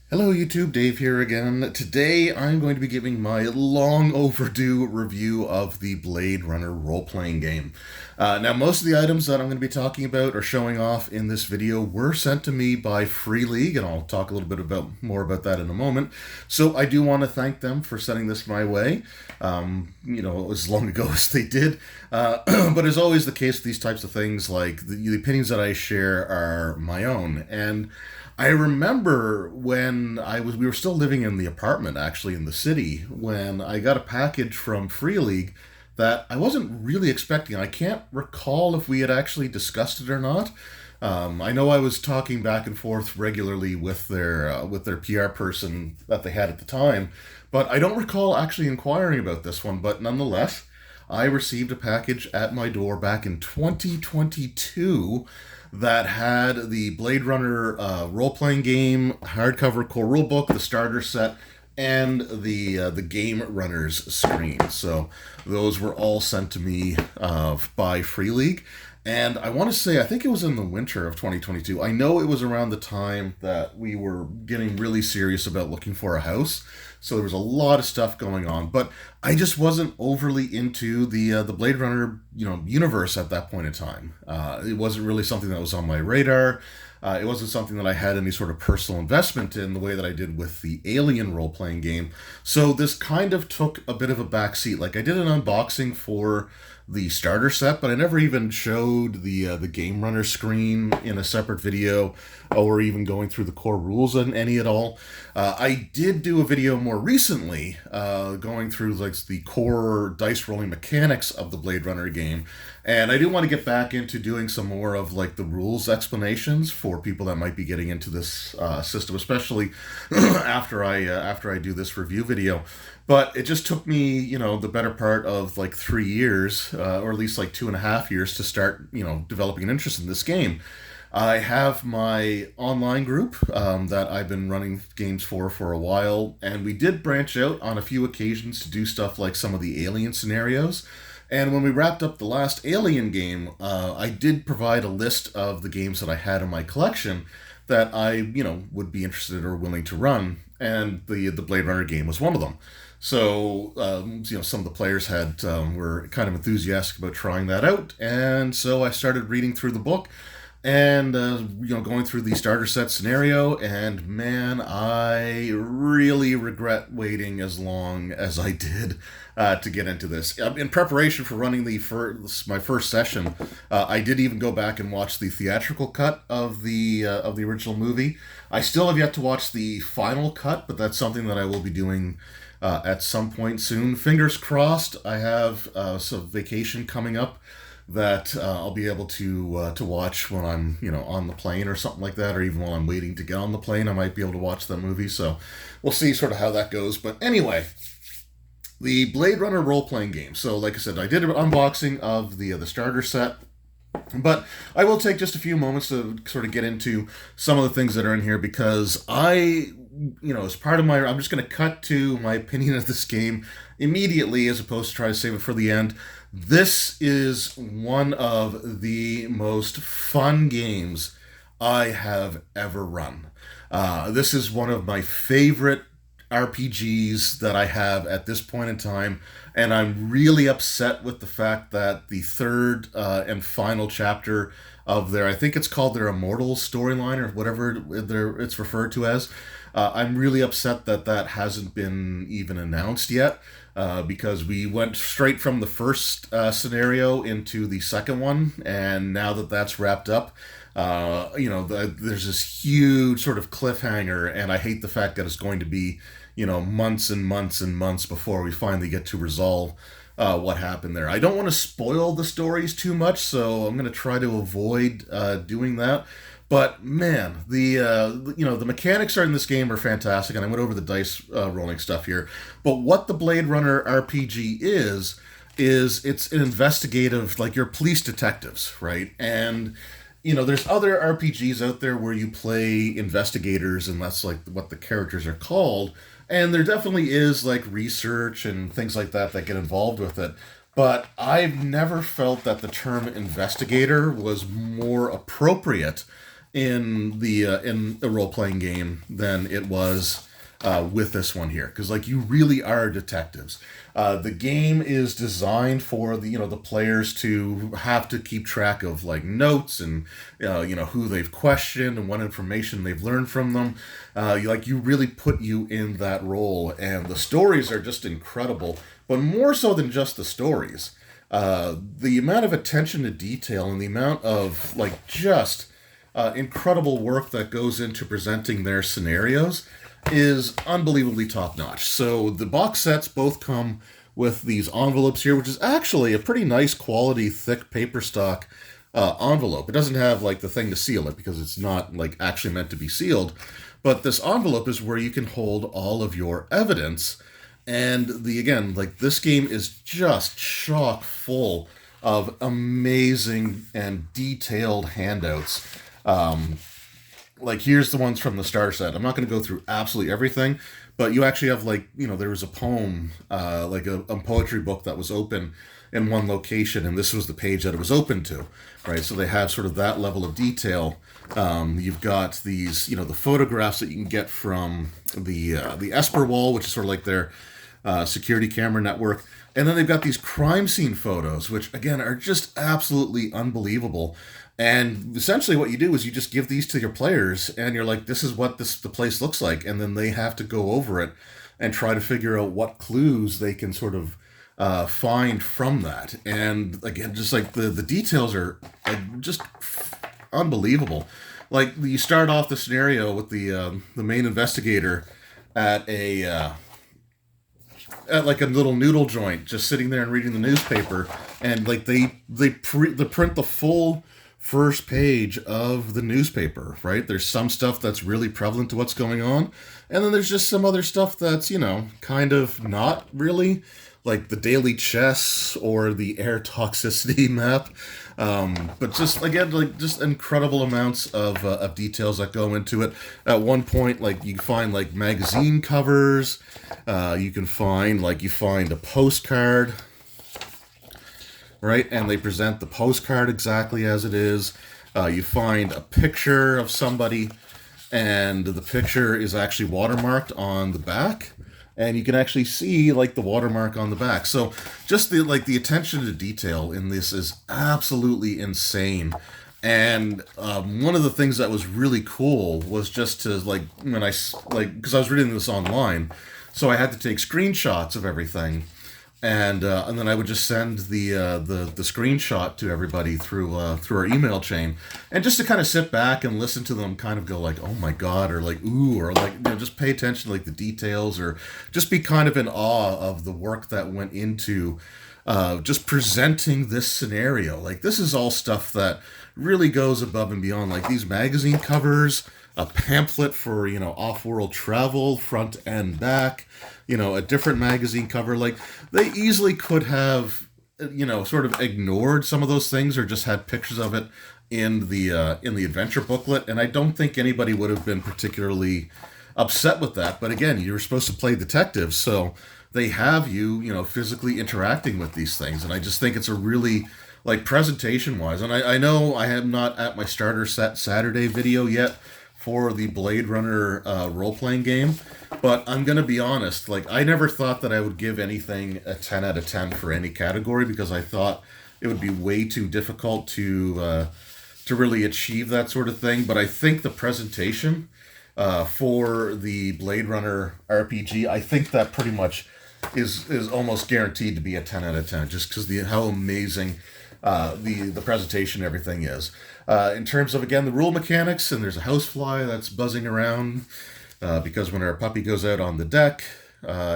Hello YouTube, Dave here again. Today I'm going to be giving my long overdue review of the Blade Runner role-playing game. Now most of the items that I'm going to be talking about or showing off in this video were sent to me by Free League, and I'll talk a little bit more about that in a moment. So I do want to thank them for sending this my way, as long ago as they did. But as always the case with these types of things, like the opinions that I share are my own. And I remember when we were still living in the apartment, actually in the city, when I got a package from Free League that I wasn't really expecting. I can't recall if we had actually discussed it or not. I know I was talking back and forth regularly with their PR person that they had at the time, but I don't recall actually inquiring about this one. But nonetheless, I received a package at my door back in 2022 that had the Blade Runner role-playing game, hardcover core rulebook, the starter set, and the Game Runners screen. So those were all sent to me by Free League. And I want to say, I think it was in the winter of 2022. I know it was around the time that we were getting really serious about looking for a house. So there was a lot of stuff going on, but I just wasn't overly into the Blade Runner universe at that point in time. It wasn't really something that was on my radar. It wasn't something that I had any sort of personal investment in the way that I did with the Alien role playing game. So this kind of took a bit of a backseat. Like I did an unboxing for the starter set, but I never even showed the Game Runner screen in a separate video, or even going through the core rules on any at all. I did do a video more recently, going through like the core dice rolling mechanics of the Blade Runner game, and I do want to get back into doing some more of like the rules explanations for people that might be getting into this system, especially after I do this review video. But it just took me, the better part of like 3 years, or at least like 2.5 years to start, developing an interest in this game. I have my online group that I've been running games for a while, and we did branch out on a few occasions to do stuff like some of the Alien scenarios. And when we wrapped up the last Alien game, I did provide a list of the games that I had in my collection that I, would be interested or willing to run, and the Blade Runner game was one of them. So, some of the players were kind of enthusiastic about trying that out, and so I started reading through the book and going through the starter set scenario, and man, I really regret waiting as long as I did to get into this. In preparation for running my first session, I did even go back and watch the theatrical cut of the original movie. I still have yet to watch the final cut, but that's something that I will be doing at some point soon. Fingers crossed. I have some vacation coming up that I'll be able to watch when I'm on the plane or something like that, or even while I'm waiting to get on the plane. I might be able to watch that movie. So we'll see sort of how that goes. But anyway, the Blade Runner role playing game. So like I said, I did an unboxing of the starter set. But I will take just a few moments to sort of get into some of the things that are in here, because as part of I'm just going to cut to my opinion of this game immediately, as opposed to try to save it for the end. This is one of the most fun games I have ever run. This is one of my favorite RPGs that I have at this point in time, and I'm really upset with the fact that the third and final chapter of I think it's called their Immortal storyline, or whatever it's referred to as. I'm really upset that hasn't been even announced yet, because we went straight from the first scenario into the second one, and now that that's wrapped up, there's this huge sort of cliffhanger, and I hate the fact that it's going to be, months and months and months before we finally get to resolve what happened there. I don't want to spoil the stories too much, so I'm going to try to avoid doing that. But man, the mechanics are in this game are fantastic, and I went over the dice rolling stuff here. But what the Blade Runner RPG is it's an investigative, like you're police detectives, right? And there's other RPGs out there where you play investigators, and that's like what the characters are called. And there definitely is like research and things like that get involved with it. But I've never felt that the term investigator was more appropriate in a role playing game than it was with this one here, because like you really are detectives. The game is designed for the players to have to keep track of like notes and who they've questioned and what information they've learned from them. You really put you in that role, and the stories are just incredible. But more so than just the stories, the amount of attention to detail and the amount of like just incredible work that goes into presenting their scenarios is unbelievably top notch. So the box sets both come with these envelopes here, which is actually a pretty nice quality, thick paper stock envelope. It doesn't have like the thing to seal it because it's not like actually meant to be sealed. But this envelope is where you can hold all of your evidence. And this game is just chock full of amazing and detailed handouts. Like here's the ones from the starter set. I'm not going to go through absolutely everything, but you actually have there was a poem, like a poetry book that was open in one location, and this was the page that it was open to, right? So they have sort of that level of detail. You've got these, the photographs that you can get from the Esper wall, which is sort of like their security camera network. And then they've got these crime scene photos, which again are just absolutely unbelievable. And essentially what you do is you just give these to your players and you're like, this is what the place looks like. And then they have to go over it and try to figure out what clues they can sort of find from that. And again, just like the details are like, just unbelievable. Like you start off the scenario with the main investigator at at like a little noodle joint, just sitting there and reading the newspaper, and like they print the full first page of the newspaper, right? There's some stuff that's really prevalent to what's going on, and then there's just some other stuff that's kind of not really, like the daily chess or the air toxicity map. But just again, like just incredible amounts of details that go into it. At one point, like you find like magazine covers, you find a postcard, right? And they present the postcard exactly as it is. You find a picture of somebody, and the picture is actually watermarked on the back. And you can actually see like the watermark on the back. So just the attention to detail in this is absolutely insane. And one of the things that was really cool was just to because I was reading this online, so I had to take screenshots of everything, and then I would just send the screenshot to everybody through our email chain, and just to kind of sit back and listen to them kind of go like, oh my god, or like ooh, or like just pay attention to like the details, or just be kind of in awe of the work that went into just presenting this scenario. Like this is all stuff that really goes above and beyond, like these magazine covers, a pamphlet for off-world travel, front and back, a different magazine cover. Like they easily could have sort of ignored some of those things or just had pictures of it in the adventure booklet, and I don't think anybody would have been particularly upset with that. But again, you're supposed to play detectives, so they have you physically interacting with these things, and I just think it's a really, like, presentation wise, and I know I am not at my starter set Saturday video yet for the Blade Runner role-playing game, but I'm going to be honest, like, I never thought that I would give anything a 10 out of 10 for any category, because I thought it would be way too difficult to really achieve that sort of thing. But I think the presentation for the Blade Runner RPG, I think that pretty much is almost guaranteed to be a 10 out of 10, just because how amazing the presentation and everything is. In terms of, again, the rule mechanics, and there's a housefly that's buzzing around because when our puppy goes out on the deck,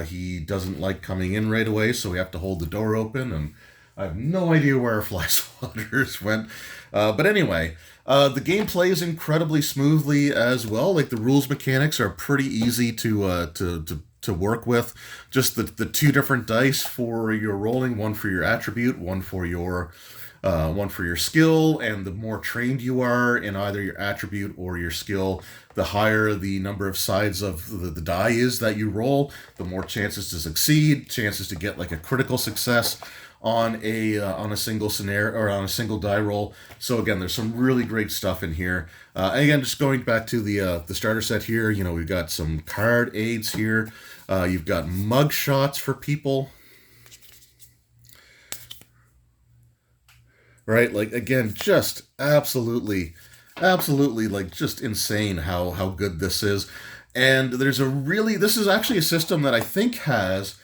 he doesn't like coming in right away, so we have to hold the door open, and I have no idea where our fly swatters went. But anyway, the game plays incredibly smoothly as well. Like, the rules mechanics are pretty easy to work with. Just the two different dice for your rolling, one for your attribute, one for your skill, and the more trained you are in either your attribute or your skill, the higher the number of sides of the die is that you roll, the more chances to succeed, chances to get like a critical success, on a single scenario or on a single die roll. So again, there's some really great stuff in here. And again, just going back to the starter set here, we've got some card aids here. You've got mug shots for people. Right? Like, again, just absolutely, like, just insane how good this is. And this is actually a system that I think has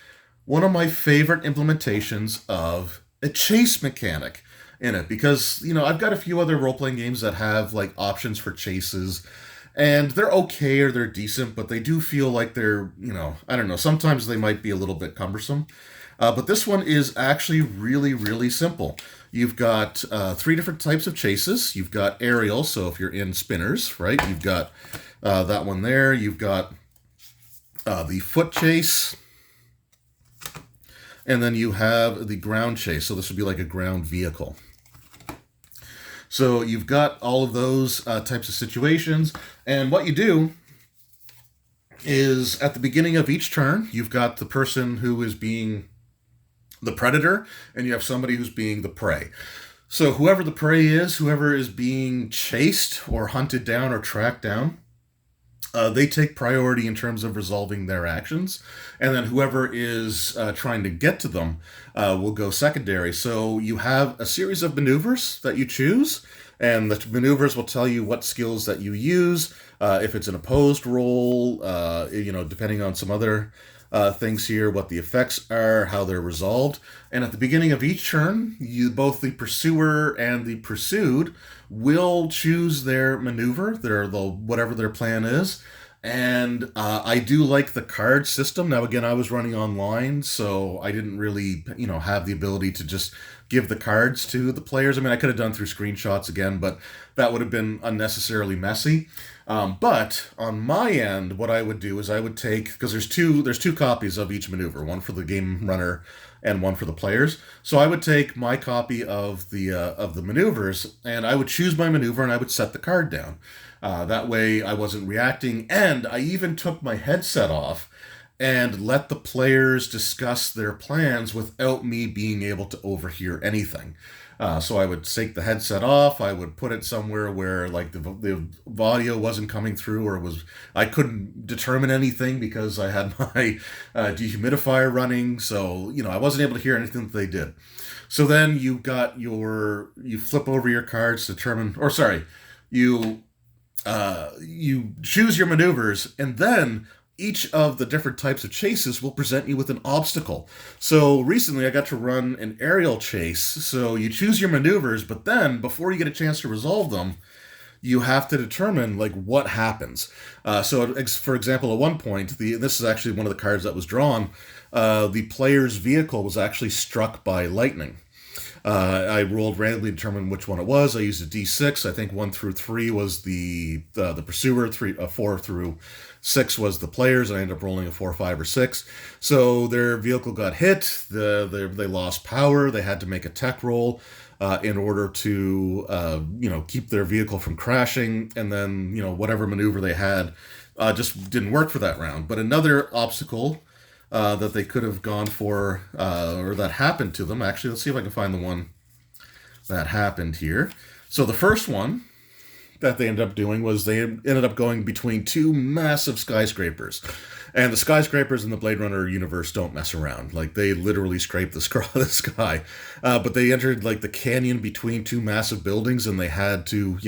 one of my favorite implementations of a chase mechanic in it. Because, I've got a few other role-playing games that have, like, options for chases. And they're okay or they're decent, but they do feel like they're, I don't know, sometimes they might be a little bit cumbersome. But this one is actually really, really simple. You've got 3 different types of chases. You've got aerial, so if you're in spinners, right? You've got that one there. You've got the foot chase. And then you have the ground chase. So this would be like a ground vehicle. So you've got all of those types of situations. And what you do is at the beginning of each turn, you've got the person who is being the predator, and you have somebody who's being the prey. So whoever the prey is, whoever is being chased or hunted down or tracked down, they take priority in terms of resolving their actions. And then whoever is trying to get to them will go secondary. So you have a series of maneuvers that you choose, and the maneuvers will tell you what skills that you use, if it's an opposed roll, depending on some other things here, what the effects are, how they're resolved. And at the beginning of each turn, both the pursuer and the pursued will choose their maneuver, whatever their plan is. And I do like the card system. Now, again, I was running online, so I didn't really, have the ability to just give the cards to the players. I mean, I could have done through screenshots again, but that would have been unnecessarily messy. But on my end, what I would do is I would take, because there's two copies of each maneuver, one for the game runner and one for the players. So I would take my copy of the maneuvers, and I would choose my maneuver and I would set the card down. That way I wasn't reacting, and I even took my headset off and let the players discuss their plans without me being able to overhear anything. So I would take the headset off. I would put it somewhere where like the audio wasn't coming through, or I couldn't determine anything because I had my dehumidifier running. So I wasn't able to hear anything that they did. So then you flip over your cards to determine, or sorry, you choose your maneuvers, and then each of the different types of chases will present you with an obstacle. So recently I got to run an aerial chase. So you choose your maneuvers, but then before you get a chance to resolve them, you have to determine like what happens. So for example, at one point, this is actually one of the cards that was drawn, the player's vehicle was actually struck by lightning. I rolled randomly to determine which one it was. I used a D6. I think 1 through 3 was the pursuer. 4 through 6 was the players. I ended up rolling a 4, 5, or 6. So their vehicle got hit. They lost power. They had to make a tech roll in order to keep their vehicle from crashing. And then whatever maneuver they had just didn't work for that round. But another obstacle that they could have gone for, or that happened to them. Actually, let's see if I can find the one that happened here. So the first one that they ended up doing was they ended up going between 2 massive skyscrapers. And the skyscrapers in the Blade Runner universe don't mess around. Like, they literally scrape the sky. But they entered, like, the canyon between 2 massive buildings, and they had to,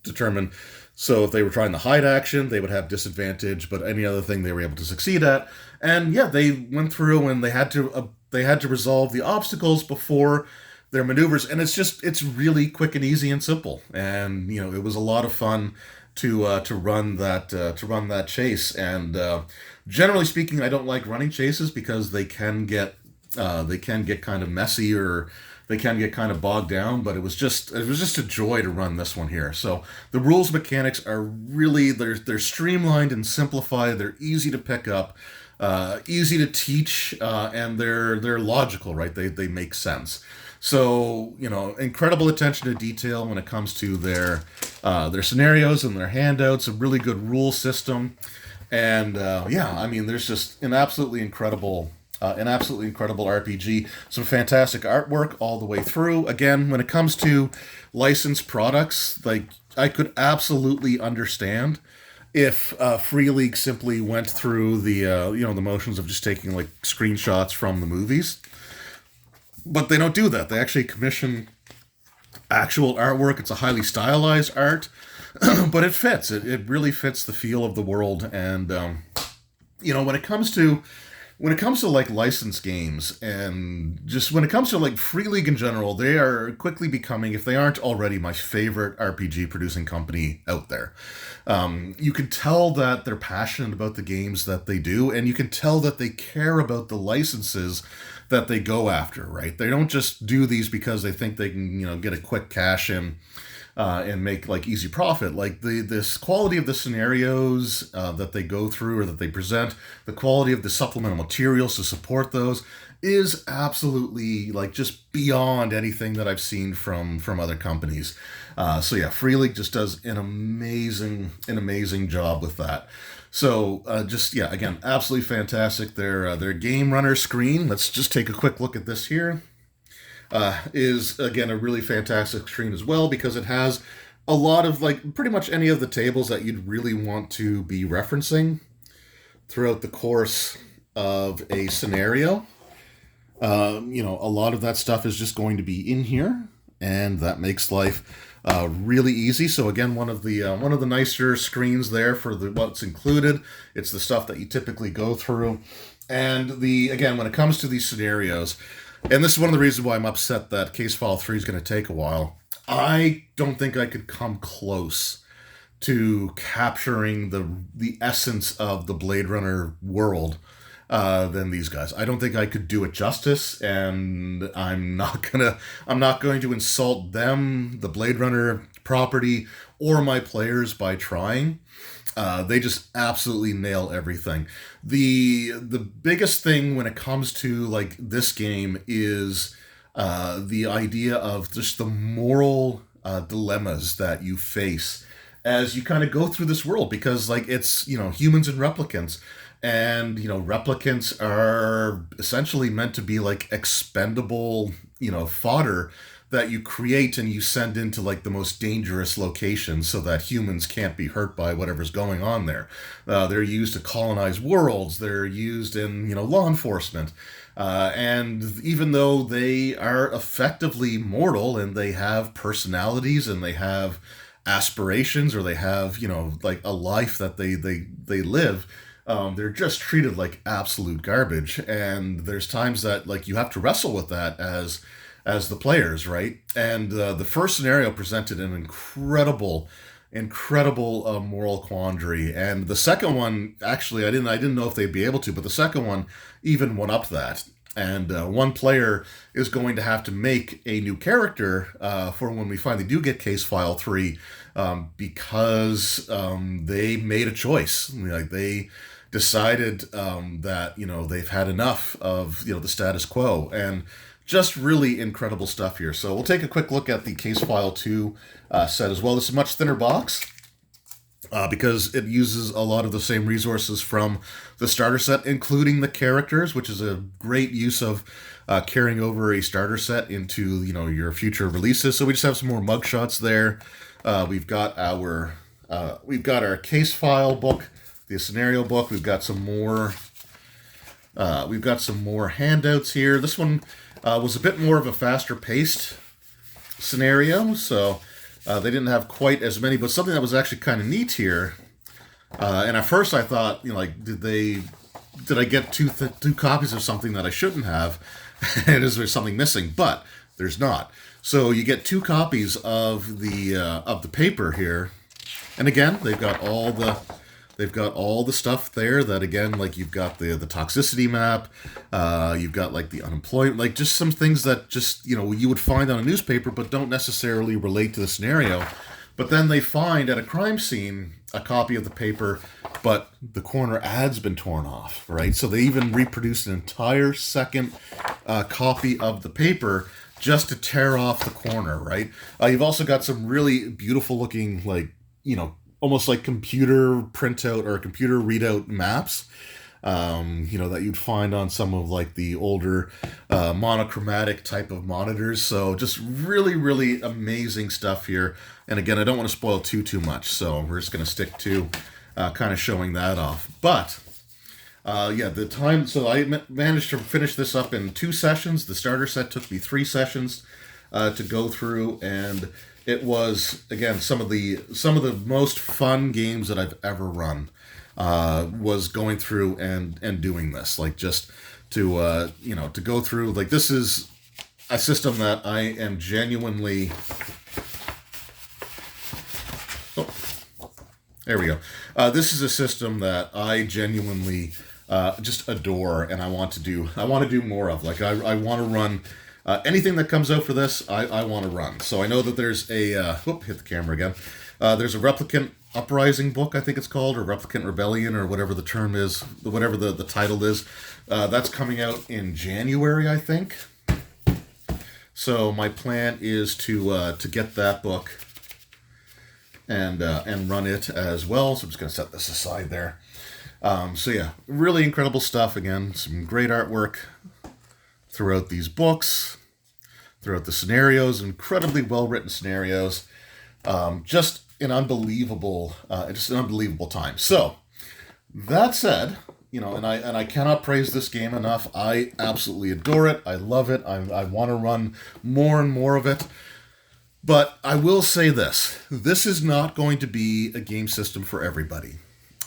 determine. So if they were trying the hide action, they would have disadvantage, but any other thing they were able to succeed at. And yeah, they went through and they had to resolve the obstacles before their maneuvers, and it's really quick and easy and simple. And it was a lot of fun to run that chase. And generally speaking, I don't like running chases because they can get kind of messy, or they can get kind of bogged down. But it was just a joy to run this one here. So the rules mechanics are really they're streamlined and simplified. They're easy to pick up, easy to teach, and they're logical, right? They make sense. So, incredible attention to detail when it comes to their scenarios and their handouts, a really good rule system. And, there's just an absolutely incredible An absolutely incredible RPG. Some fantastic artwork all the way through. Again, when it comes to licensed products, like I could absolutely understand if Free League simply went through the motions of just taking like screenshots from the movies, but they don't do that. They actually commission actual artwork. It's a highly stylized art, but it fits. It really fits the feel of the world. And when it comes to like licensed games, and just when it comes to like Free League in general, they are quickly becoming, if they aren't already, my favorite RPG producing company out there. You can tell that they're passionate about the games that they do, and you can tell that they care about the licenses that they go after, right? They don't just do these because they think they can, get a quick cash in and make like easy profit. Like this quality of the scenarios that they go through or that they present, the quality of the supplemental materials to support those is absolutely like just beyond anything that I've seen from other companies. So yeah, Free League just does an amazing job with that. So again, absolutely fantastic. Their game runner screen. Let's just take a quick look at this here. Is again a really fantastic screen as well, because it has a lot of like pretty much any of the tables that you'd really want to be referencing throughout the course of a scenario. A lot of that stuff is just going to be in here, and that makes life really easy. So again, one of the nicer screens there for what's included. It's the stuff that you typically go through, and when it comes to these scenarios. And this is one of the reasons why I'm upset that Case File 3 is going to take a while. I don't think I could come close to capturing the essence of the Blade Runner world than these guys. I don't think I could do it justice, and I'm not going to insult them, the Blade Runner property, or my players by trying. They just absolutely nail everything. The biggest thing when it comes to like this game is the idea of just the moral dilemmas that you face as you kind of go through this world, because like it's humans and replicants, and replicants are essentially meant to be like expendable fodder that you create and you send into like the most dangerous locations so that humans can't be hurt by whatever's going on there. They're used to colonize worlds. They're used in law enforcement, and even though they are effectively mortal and they have personalities and they have aspirations, or they have like a life that they live. They're just treated like absolute garbage, and there's times that like you have to wrestle with that as the players, right? And the first scenario presented an incredible moral quandary, and the second one, actually, I didn't know if they'd be able to, but the second one even went up that. And one player is going to have to make a new character for when we finally do get Case File 3, because they made a choice. Like they decided that they've had enough of the status quo, and just really incredible stuff here. So we'll take a quick look at the Case File 2 set as well. This is a much thinner box because it uses a lot of the same resources from the starter set, including the characters, which is a great use of carrying over a starter set into your future releases. So we just have some more mugshots there. We've got our case file book, the scenario book. We've got some more handouts here. This one was a bit more of a faster paced scenario, so they didn't have quite as many, but something that was actually kind of neat here. And at first I thought, did I get two copies of something that I shouldn't have? And is there something missing? But there's not. So you get 2 copies of the paper here, and again they've got all the stuff there. That again, like you've got the toxicity map, you've got like the unemployment, like just some things that just you would find on a newspaper, but don't necessarily relate to the scenario. But then they find at a crime scene a copy of the paper, but the corner ad's been torn off, right? So they even reproduced an entire second copy of the paper just to tear off the corner, right? You've also got some really beautiful looking, like, almost like computer printout or computer readout maps. that you'd find on some of like the older monochromatic type of monitors. So just really, really amazing stuff here. And again, I don't want to spoil too much, so we're just going to stick to kind of showing that off. But the time. So I managed to finish this up in 2 sessions. The starter set took me 3 sessions to go through, and it was again some of the most fun games that I've ever run. Was going through and doing this, like just to to go through, like this is a system that I am genuinely. Oh, there we go. This is a system that I genuinely just adore, and I want to do more of. Like I want to run anything that comes out for this. I want to run. So I know that there's a hit the camera again. There's a Replicant Uprising book, I think it's called, or Replicant Rebellion, or whatever the term is, whatever the title is. That's coming out in January, I think. So my plan is to get that book and run it as well. So I'm just going to set this aside there. So yeah, really incredible stuff. Again, some great artwork throughout these books, throughout the scenarios, incredibly well written scenarios. Just an unbelievable time. So that said, and I cannot praise this game enough. I absolutely adore it. I love it. I want to run more and more of it. But I will say this: this is not going to be a game system for everybody.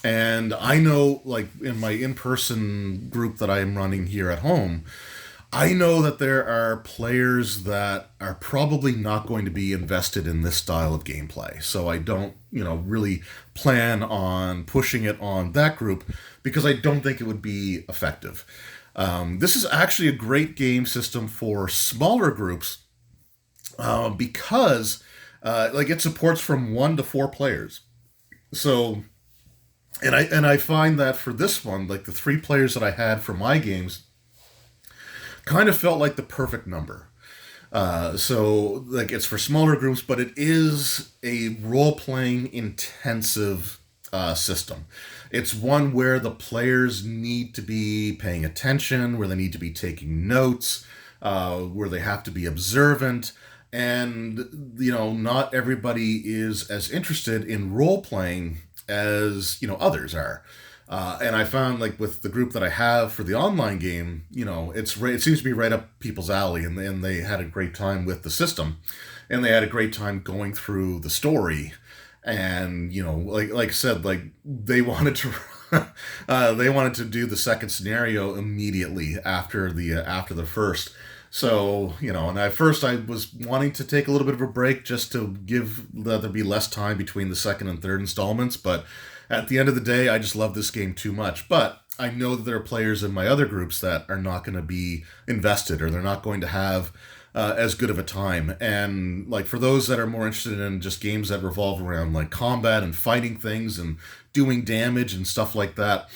And I know, like in my in-person group that I am running here at home, I know that there are players that are probably not going to be invested in this style of gameplay. So I don't, really plan on pushing it on that group because I don't think it would be effective. This is actually a great game system for smaller groups because it supports from 1 to 4 players. So, and I find that for this one, like the 3 players that I had for my games, kind of felt like the perfect number. So like it's for smaller groups, but it is a role-playing intensive system. It's one where the players need to be paying attention, where they need to be taking notes, where they have to be observant, and not everybody is as interested in role-playing as others are. And I found, like, with the group that I have for the online game, it seems to be right up people's alley, and they had a great time with the system, and they had a great time going through the story, and like I said, like they wanted to do the second scenario immediately after the first. So, and at first I was wanting to take a little bit of a break just to let there be less time between the second and third installments, but at the end of the day, I just love this game too much. But I know that there are players in my other groups that are not going to be invested, or they're not going to have as good of a time. And like for those that are more interested in just games that revolve around like combat and fighting things and doing damage and stuff like that,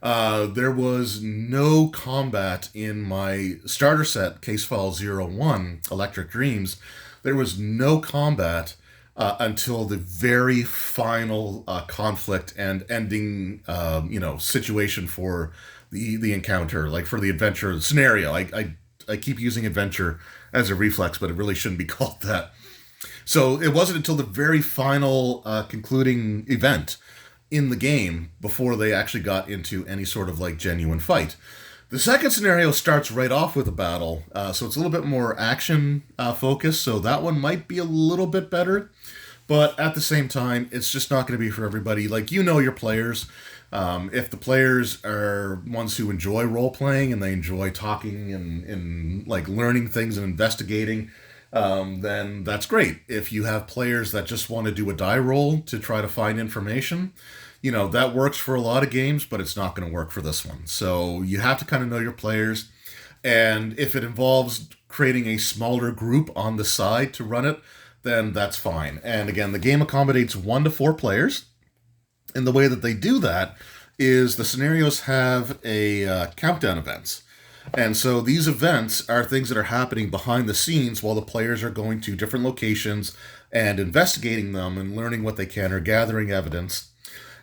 there was no combat in my starter set, Case File 01, Electric Dreams. There was no combat until the very final conflict and ending, situation for the encounter, like for the adventure scenario. I keep using adventure as a reflex, but it really shouldn't be called that. So it wasn't until the very final concluding event in the game before they actually got into any sort of like genuine fight. The second scenario starts right off with a battle, so it's a little bit more action focused, so that one might be a little bit better. But at the same time, it's just not going to be for everybody. Like, your players. If the players are ones who enjoy role-playing and they enjoy talking and like learning things and investigating, then that's great. If you have players that just want to do a die roll to try to find information, that works for a lot of games, but it's not going to work for this one. So you have to kind of know your players. And if it involves creating a smaller group on the side to run it, then that's fine. And again, the game accommodates 1 to 4 players. And the way that they do that is the scenarios have a countdown events. And so these events are things that are happening behind the scenes while the players are going to different locations and investigating them and learning what they can or gathering evidence.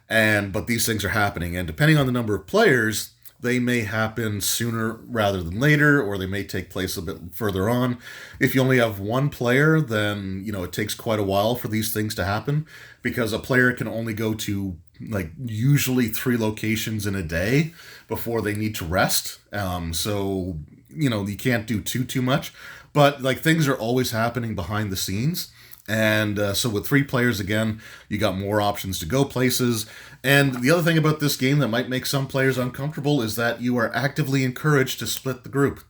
But these things are happening. And depending on the number of players, they may happen sooner rather than later, or they may take place a bit further on. If you only have one player, then it takes quite a while for these things to happen, because a player can only go to like usually 3 locations in a day before they need to rest. So you can't do too much, but like things are always happening behind the scenes. And so with 3 players, again, you got more options to go places. And the other thing about this game that might make some players uncomfortable is that you are actively encouraged to split the group.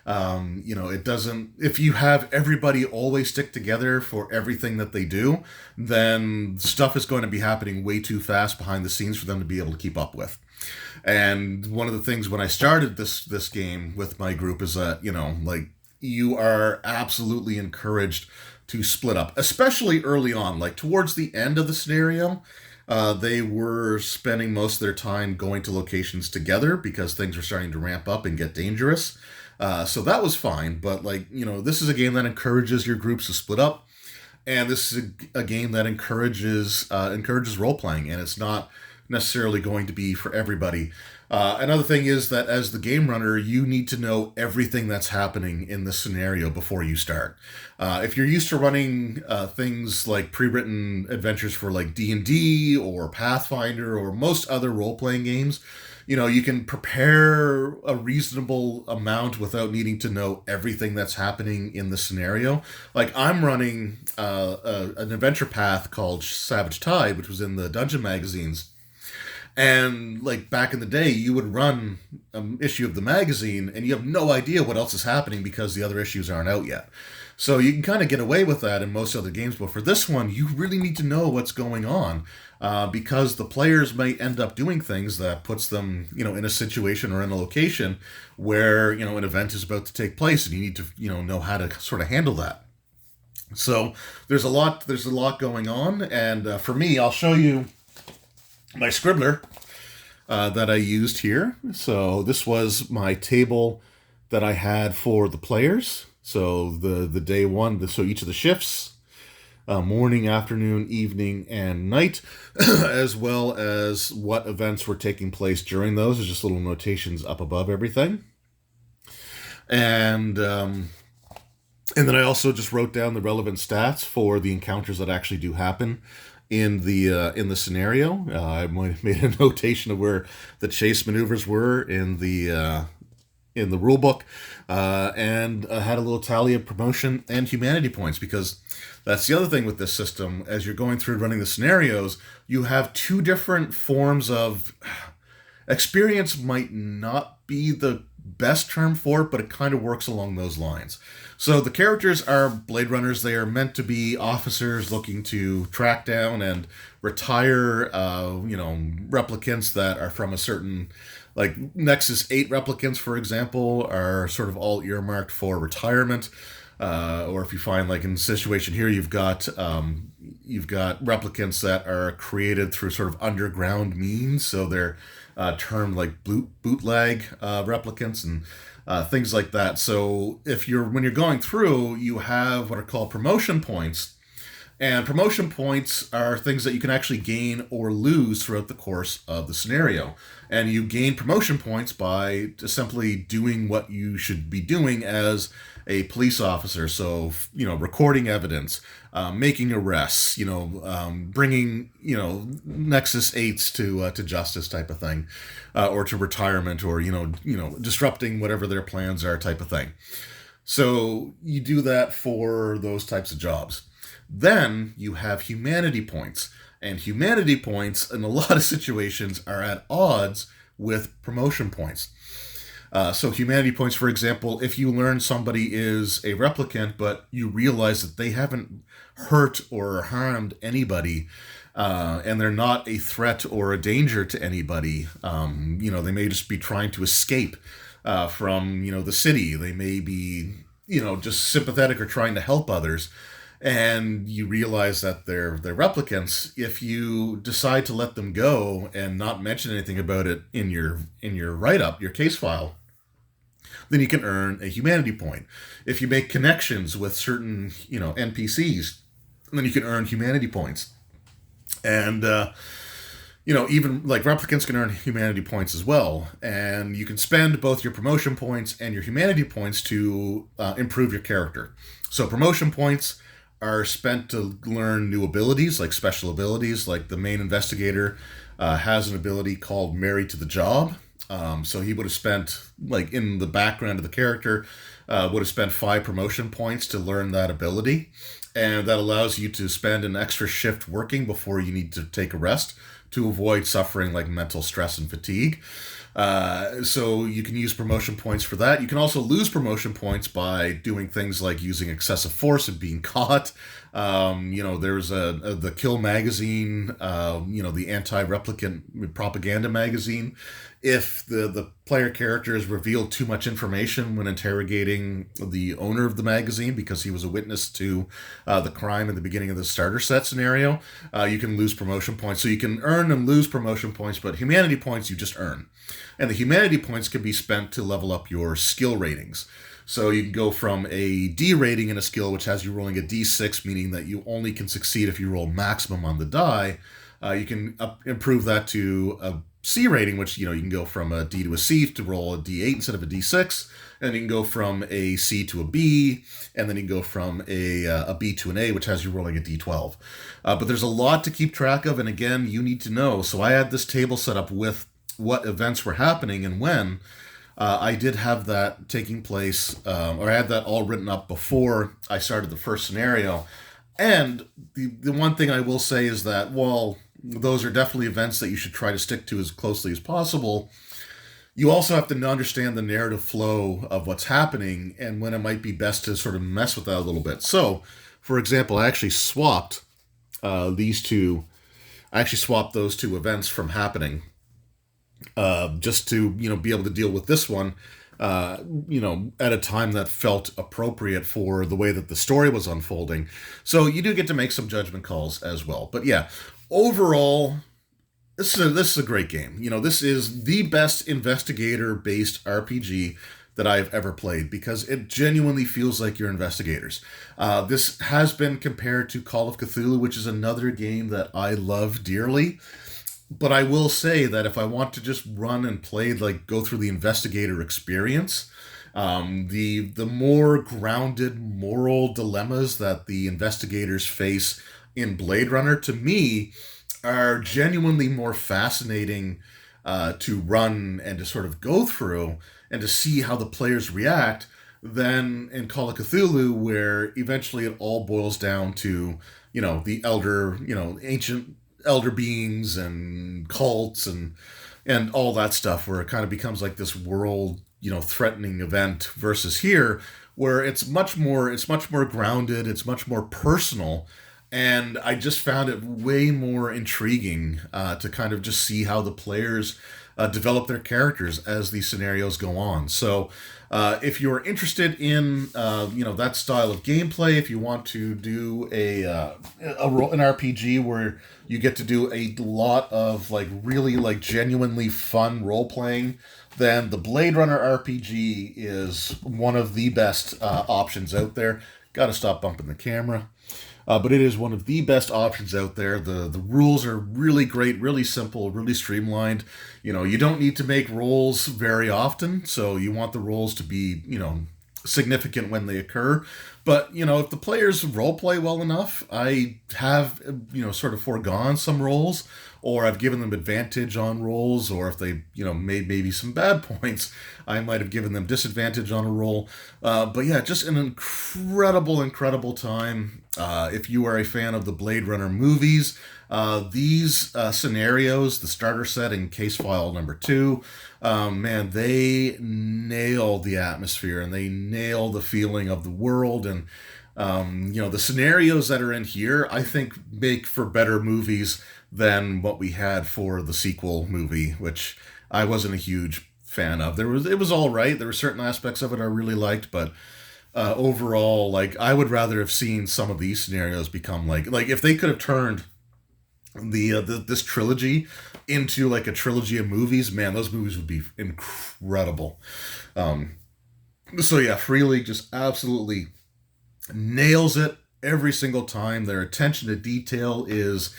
It doesn't, if you have everybody always stick together for everything that they do, then stuff is going to be happening way too fast behind the scenes for them to be able to keep up with. And one of the things when I started this game with my group is that, like, you are absolutely encouraged to split up, especially early on. Like towards the end of the scenario, they were spending most of their time going to locations together because things were starting to ramp up and get dangerous. So that was fine, but this is a game that encourages your groups to split up, and this is a game that encourages role playing, and it's not necessarily going to be for everybody. Another thing is that as the game runner, you need to know everything that's happening in the scenario before you start. If you're used to running things like pre-written adventures for like D&D or Pathfinder or most other role-playing games, you can prepare a reasonable amount without needing to know everything that's happening in the scenario. Like I'm running an adventure path called Savage Tide, which was in the Dungeon magazines. And like back in the day, you would run an issue of the magazine and you have no idea what else is happening because the other issues aren't out yet. So you can kind of get away with that in most other games, but for this one, you really need to know what's going on because the players might end up doing things that puts them, in a situation or in a location where, an event is about to take place, and you need to, know how to sort of handle that. So there's a lot going on, and for me, I'll show you my scribbler that I used here. So this was my table that I had for the players. So the day one, so each of the shifts, morning, afternoon, evening, and night, as well as what events were taking place during those. There's just little notations up above everything. And then I also just wrote down the relevant stats for the encounters that actually do happen in the scenario. I made a notation of where the chase maneuvers were in the rule book, and had a little tally of promotion and humanity points, because that's the other thing with this system. As you're going through running the scenarios, you have 2 different forms of experience. Might not be the best term for it, but it kind of works along those lines. So the characters are Blade Runners. They are meant to be officers looking to track down and retire, replicants that are from a certain, like Nexus 8 replicants, for example, are sort of all earmarked for retirement. Or if you find, like in the situation here, you've got replicants that are created through sort of underground means, so they're termed like bootleg replicants and things like that. So when you're going through, you have what are called promotion points. And promotion points are things that you can actually gain or lose throughout the course of the scenario. And you gain promotion points by simply doing what you should be doing as a police officer. So, recording evidence, making arrests, bringing, Nexus 8s to justice type of thing, or to retirement, or, disrupting whatever their plans are type of thing. So you do that for those types of jobs. Then you have humanity points. And humanity points, in a lot of situations, are at odds with promotion points. So humanity points, for example, if you learn somebody is a replicant, but you realize that they haven't hurt or harmed anybody, and they're not a threat or a danger to anybody, they may just be trying to escape from, the city. They may be, just sympathetic or trying to help others. And you realize that they're replicants. If you decide to let them go and not mention anything about it in your write-up, your case file, then you can earn a humanity point. If you make connections with certain, NPCs, then you can earn humanity points. And even like replicants can earn humanity points as well, and you can spend both your promotion points and your humanity points to improve your character. So promotion points are spent to learn new abilities, like special abilities. Like the main investigator has an ability called Married to the Job. So he would have spent, like in the background of the character, would have spent 5 promotion points to learn that ability. And that allows you to spend an extra shift working before you need to take a rest to avoid suffering like mental stress and fatigue. So you can use promotion points for that. You can also lose promotion points by doing things like using excessive force and being caught. There's the Kill magazine, the anti-replicant propaganda magazine. If the player characters revealed too much information when interrogating the owner of the magazine because he was a witness to the crime in the beginning of the starter set scenario, you can lose promotion points. So you can earn and lose promotion points, but humanity points you just earn. And the humanity points can be spent to level up your skill ratings. So you can go from a D rating in a skill, which has you rolling a D6, meaning that you only can succeed if you roll maximum on the die. You can improve that to a C rating, which, you can go from a D to a C to roll a D8 instead of a D6. And you can go from a C to a B, and then you can go from a B to an A, which has you rolling a D12. But there's a lot to keep track of, and again, you need to know. So I had this table set up with what events were happening and when. I did have that taking place, or I had that all written up before I started the first scenario. And the one thing I will say is that while those are definitely events that you should try to stick to as closely as possible, you also have to understand the narrative flow of what's happening and when it might be best to sort of mess with that a little bit. So, for example, I actually swapped these two. I actually swapped those two events from happening just to be able to deal with this one at a time that felt appropriate for the way that the story was unfolding. So you do get to make some judgment calls as well. But yeah, overall, this is a great game. This is the best investigator-based RPG that I've ever played because it genuinely feels like you're investigators. This has been compared to Call of Cthulhu, which is another game that I love dearly. But I will say that if I want to just run and play, like go through the investigator experience, the more grounded moral dilemmas that the investigators face in Blade Runner, to me, are genuinely more fascinating to run and to sort of go through and to see how the players react than in Call of Cthulhu, where eventually it all boils down to, the elder, ancient elder beings and cults and all that stuff, where it kind of becomes like this world threatening event, versus here where it's much more grounded, it's much more personal. And I just found it way more intriguing to kind of just see how the players develop their characters as these scenarios go on. So if you're interested in that style of gameplay, if you want to do an RPG where you get to do a lot of like really like genuinely fun role playing, then the Blade Runner RPG is one of the best options out there. Got to stop bumping the camera. But it is one of the best options out there. The rules are really great, really simple, really streamlined. You don't need to make rolls very often, so you want the rolls to be, significant when they occur. But, if the players role play well enough, I have, sort of foregone some rolls, or I've given them advantage on rolls, or if they, made maybe some bad points, I might have given them disadvantage on a roll. But yeah, just an incredible time. If you are a fan of the Blade Runner movies, these scenarios, the starter set in case file number 2, man, they nail the atmosphere and they nail the feeling of the world. And the scenarios that are in here, I think, make for better movies than what we had for the sequel movie, which I wasn't a huge fan of. It was all right. There were certain aspects of it I really liked, but overall, like, I would rather have seen some of these scenarios become like if they could have turned this trilogy into like a trilogy of movies, man, those movies would be incredible. So yeah, Free League just absolutely nails it. every single time. Their attention to detail is,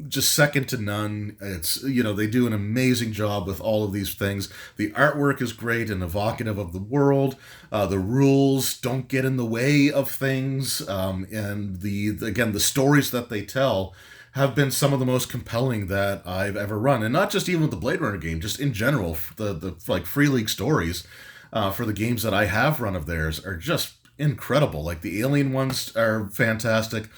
just second to none. It's, they do an amazing job with all of these things. The artwork is great and evocative of the world. The rules don't get in the way of things, and again, the stories that they tell have been some of the most compelling that I've ever run, and not just even with the Blade Runner game, just in general. The like Free League stories for the games that I have run of theirs are just incredible. Like the Alien ones are fantastic,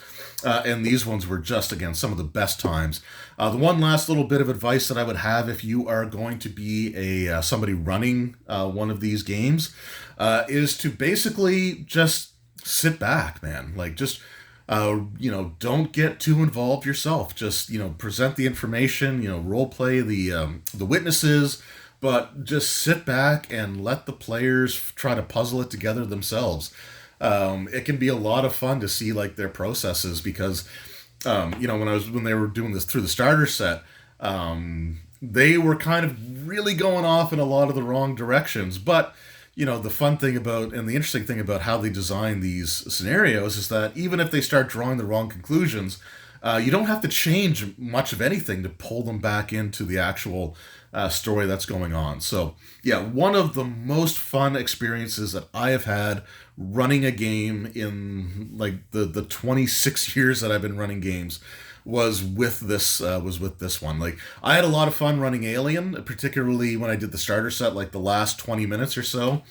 and these ones were just, again, some of the best times. The one last little bit of advice that I would have if you are going to be somebody running one of these games is to basically just sit back, man. Like just don't get too involved yourself. Just, present the information, role play the witnesses, but just sit back and let the players try to puzzle it together themselves. It can be a lot of fun to see like their processes because, when they were doing this through the starter set, they were kind of really going off in a lot of the wrong directions. But the fun thing about and the interesting thing about how they design these scenarios is that even if they start drawing the wrong conclusions, you don't have to change much of anything to pull them back into the actual story that's going on. So, yeah, one of the most fun experiences that I have had running a game in like the 26 years that I've been running games was with this one. Like I had a lot of fun running Alien, particularly when I did the starter set. Like the last 20 minutes or so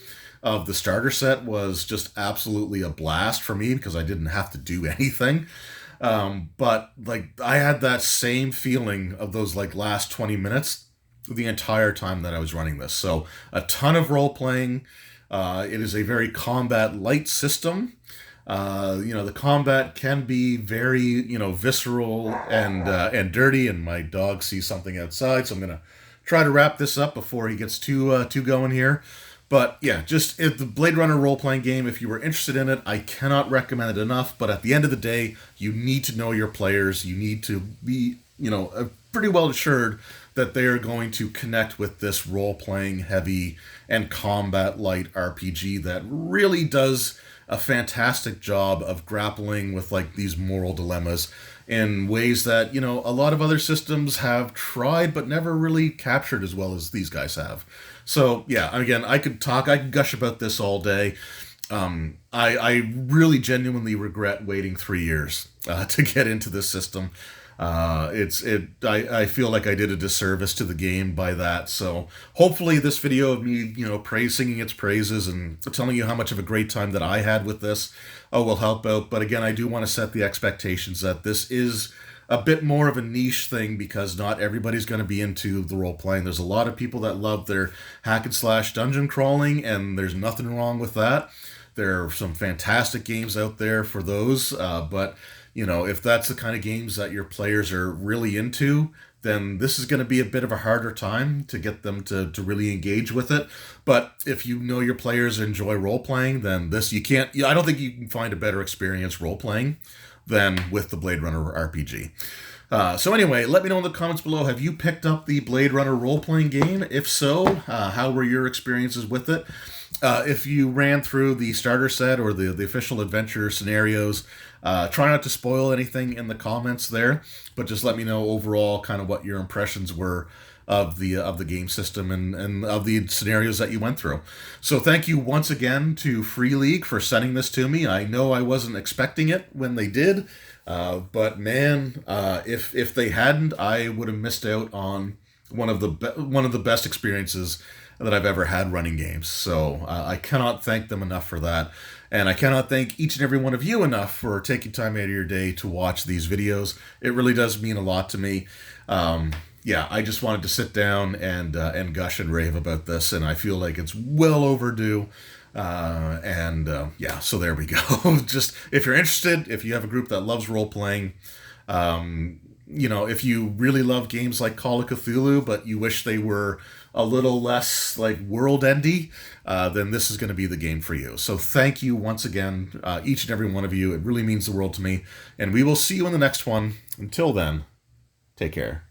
of the starter set was just absolutely a blast for me because I didn't have to do anything. But like I had that same feeling of those like last 20 minutes the entire time that I was running this. So a ton of role playing. It is a very combat light system. The combat can be very, visceral and dirty. And my dog sees something outside, so I'm gonna try to wrap this up before he gets too going here. But yeah, just the Blade Runner role playing game. If you were interested in it, I cannot recommend it enough. But at the end of the day, you need to know your players. You need to be, pretty well assured that they are going to connect with this role playing heavy and combat light RPG that really does a fantastic job of grappling with like these moral dilemmas in ways that a lot of other systems have tried but never really captured as well as these guys have. So yeah, again, I could gush about this all day. I really genuinely regret waiting 3 years to get into this system. I feel like I did a disservice to the game by that. So hopefully this video of me, singing its praises and telling you how much of a great time that I had with this, will help out. But again, I do want to set the expectations that this is a bit more of a niche thing because not everybody's going to be into the role playing. There's a lot of people that love their hack and slash dungeon crawling, and there's nothing wrong with that. There are some fantastic games out there for those, but if that's the kind of games that your players are really into, then this is going to be a bit of a harder time to get them to really engage with it. But if you know your players enjoy role-playing, then I don't think you can find a better experience role-playing than with the Blade Runner RPG. So anyway, let me know in the comments below, have you picked up the Blade Runner role-playing game? If so, how were your experiences with it? If you ran through the starter set or the official adventure scenarios, try not to spoil anything in the comments there, but just let me know overall kind of what your impressions were of the game system and of the scenarios that you went through. So thank you once again to Free League for sending this to me. I know I wasn't expecting it when they did, but man, if they hadn't, I would have missed out on one of the best experiences that I've ever had running games. So I cannot thank them enough for that. And I cannot thank each and every one of you enough for taking time out of your day to watch these videos. It really does mean a lot to me. I just wanted to sit down and gush and rave about this, and I feel like it's well overdue. So there we go. Just if you're interested, if you have a group that loves role-playing, if you really love games like Call of Cthulhu, but you wish they were a little less like world-endy, then this is going to be the game for you. So thank you once again, each and every one of you. It really means the world to me. And we will see you in the next one. Until then, take care.